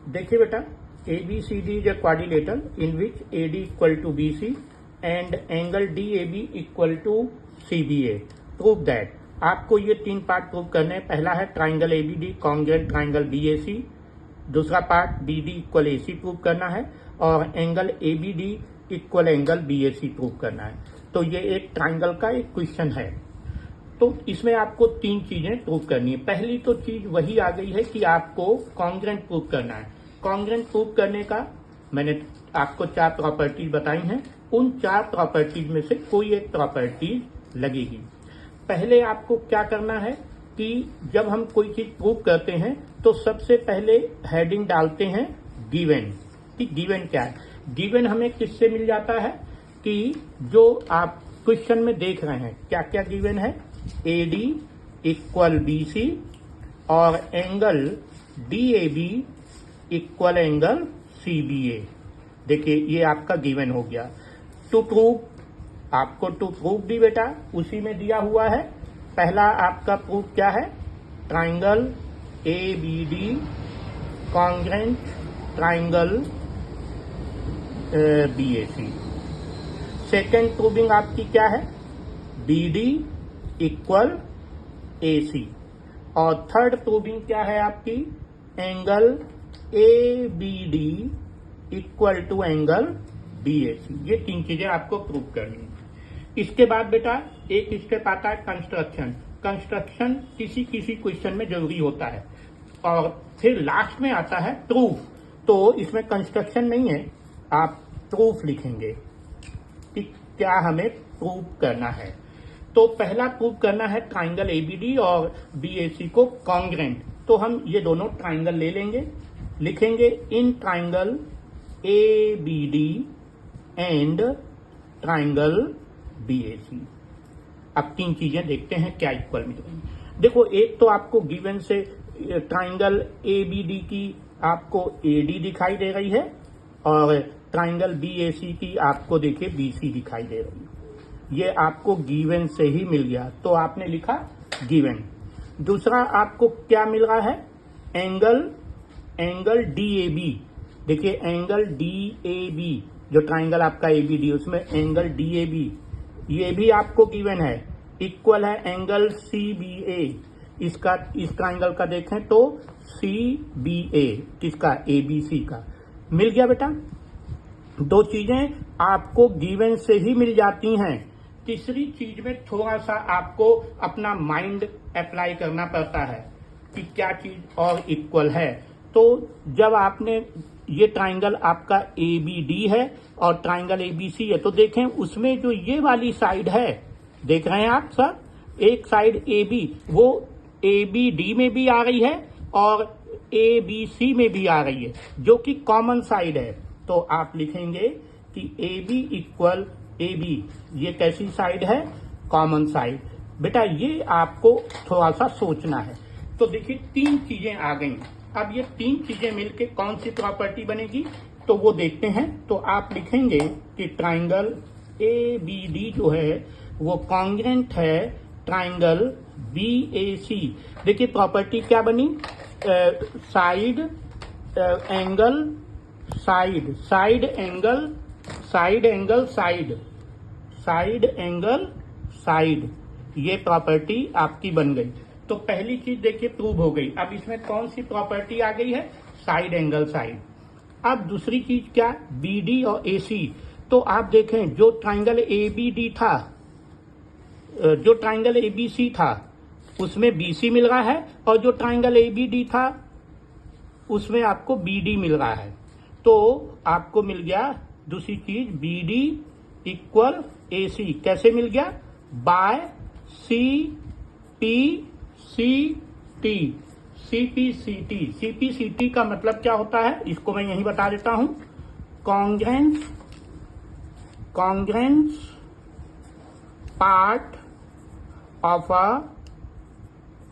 देखिए बेटा, ABCD is a quadrilateral in which AD equal to BC and angle DAB equal to CBA। Prove that. आपको ये 3 part prove करने हैं। पहला है triangle ABD congruent triangle BAC। दूसरा part DD equal AC prove करना है और angle ABD equal angle BAC prove करना है। तो ये एक ट्राइंगल का एक क्वेश्चन है। तो इसमें आपको 3 चीजें प्रूव करनी है। पहली तो चीज वही आ गई है कि आपको कॉन्ग्रुएंट प्रूव करना है। कॉन्ग्रुएंट प्रूव करने का मैंने आपको 4 प्रॉपर्टीज बताई हैं। उन 4 प्रॉपर्टीज में से कोई एक प्रॉपर्टीज लगेगी। पहले आपको क्या करना है कि जब हम कोई चीज प्रूव करते हैं तो सबसे पहले हेडिंग डालते हैं गिवन। कि गिवन क्या है? गिवन हमें किससे मिल जाता है कि जो आप क्वेश्चन में देख रहे हैं क्या क्या गिवन है। AD इक्वल BC और angle DAB equal angle CBA। देखिए ये आपका गिवन हो गया। टू प्रूव, आपको टू प्रूव भी बेटा उसी में दिया हुआ है। पहला आपका प्रूफ क्या है? Triangle ABD congruent triangle BAC। Second proving आपकी क्या है? BD equal AC। और थर्ड प्रूविंग क्या है आपकी? Angle ABD equal to angle BAC। ये 3 चीजें आपको प्रूव करनी है। इसके बाद बेटा एक स्टेप आता है कंस्ट्रक्शन। कंस्ट्रक्शन किसी किसी क्वेश्चन में जरूरी होता है। और फिर लास्ट में आता है प्रूफ। तो इसमें कंस्ट्रक्शन नहीं है, आप प्रूफ लिखेंगे कि क्या हमें प्रूव करना है। तो पहला प्रूव करना है ट्राइंगल ABD और BAC को कॉन्ग्रुएंट। तो हम ये दोनों ट्राइंगल ले लेंगे, लिखेंगे in triangle ABD and triangle BAC। अब 3 चीजें देखते हैं क्या इक्वल मिल रही। देखो एक तो आपको गिवन से ट्राइंगल ABD की आपको AD दिखाई दे रही है और ट्राइंगल BAC की आपको देखिए BC दिखाई दे रही है। ये आपको गिवन से ही मिल गया तो आपने लिखा गिवन। दूसरा आपको क्या मिल रहा है? Angle DAB। देखिए एंगल DAB जो ट्राइंगल आपका ABD उसमें एंगल DAB ये भी आपको गिवन है, इक्वल है एंगल CBA। इसका इस ट्राइंगल का देखें तो CBA किसका? ABC का। मिल गया बेटा। 2 चीजें आपको गिवन से ही मिल जाती हैं। तीसरी चीज में थोड़ा सा आपको अपना माइंड अप्लाई करना पड़ता है कि क्या चीज और इक्वल है। तो जब आपने ये ट्राइंगल आपका ABD है और ट्राइंगल ABC है तो देखें उसमें जो ये वाली साइड है, देख रहे हैं आप सर, एक साइड AB वो ABD में भी आ रही है और ABC में भी आ रही है जो कि कॉमन साइड है। तो आप लिखेंगे कि AB इक्वल AB। ये कैसी साइड है? Common side. बेटा ये आपको थोड़ा सा सोचना है। तो देखिए 3 चीजें आ गई। अब ये 3 चीजें मिलके कौन सी प्रॉपर्टी बनेगी तो वो देखते हैं। तो आप लिखेंगे कि ट्राइंगल ABD जो है वो कॉन्ग्रुएंट है ट्राइंगल BAC। देखिए प्रॉपर्टी क्या बनी? Side angle side, side angle side angle side, side angle side. ये प्रॉपर्टी आपकी बन गई। तो पहली चीज देखिए प्रूव हो गई। अब इसमें कौन सी प्रॉपर्टी आ गई है? Side angle side. अब दूसरी चीज क्या? BD और AC। तो आप देखें जो ट्राइंगल ABD था, जो ट्राइंगल ABC था उसमें BC मिल रहा है और जो ट्राइंगल ABD था उसमें आपको BD मिल रहा है। तो आपको मिल गया दूसरी चीज BD इक्वल AC। कैसे मिल गया? बाय CPCT का मतलब क्या होता है इसको मैं यही बता देता हूं। Congruence part of a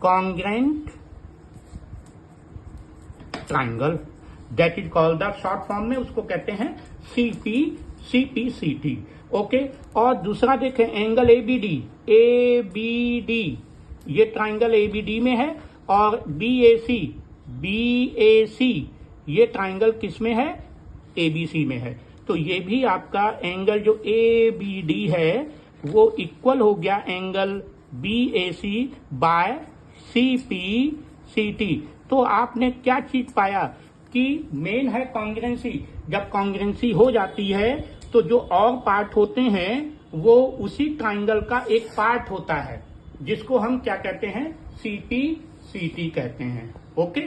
congruent triangle that is called the short form में उसको कहते हैं CPCT। ओके। और दूसरा देखें एंगल ABD ये ट्राइंगल ABD में है और BAC ये ट्राइंगल किस में है? एबीसी में है। तो ये भी आपका एंगल जो एबीडी है वो इक्वल हो गया एंगल बीएसी बाय सीपीसीटी। तो आपने क्या चीज पाया कि मेन है कॉन्ग्रुएंसी। जब कॉन्ग्रुएंसी हो जाती है तो जो और पार्ट होते हैं वो उसी ट्राइंगल का एक पार्ट होता है, जिसको हम क्या कहते हैं? सीपीसीटी कहते हैं। ओके।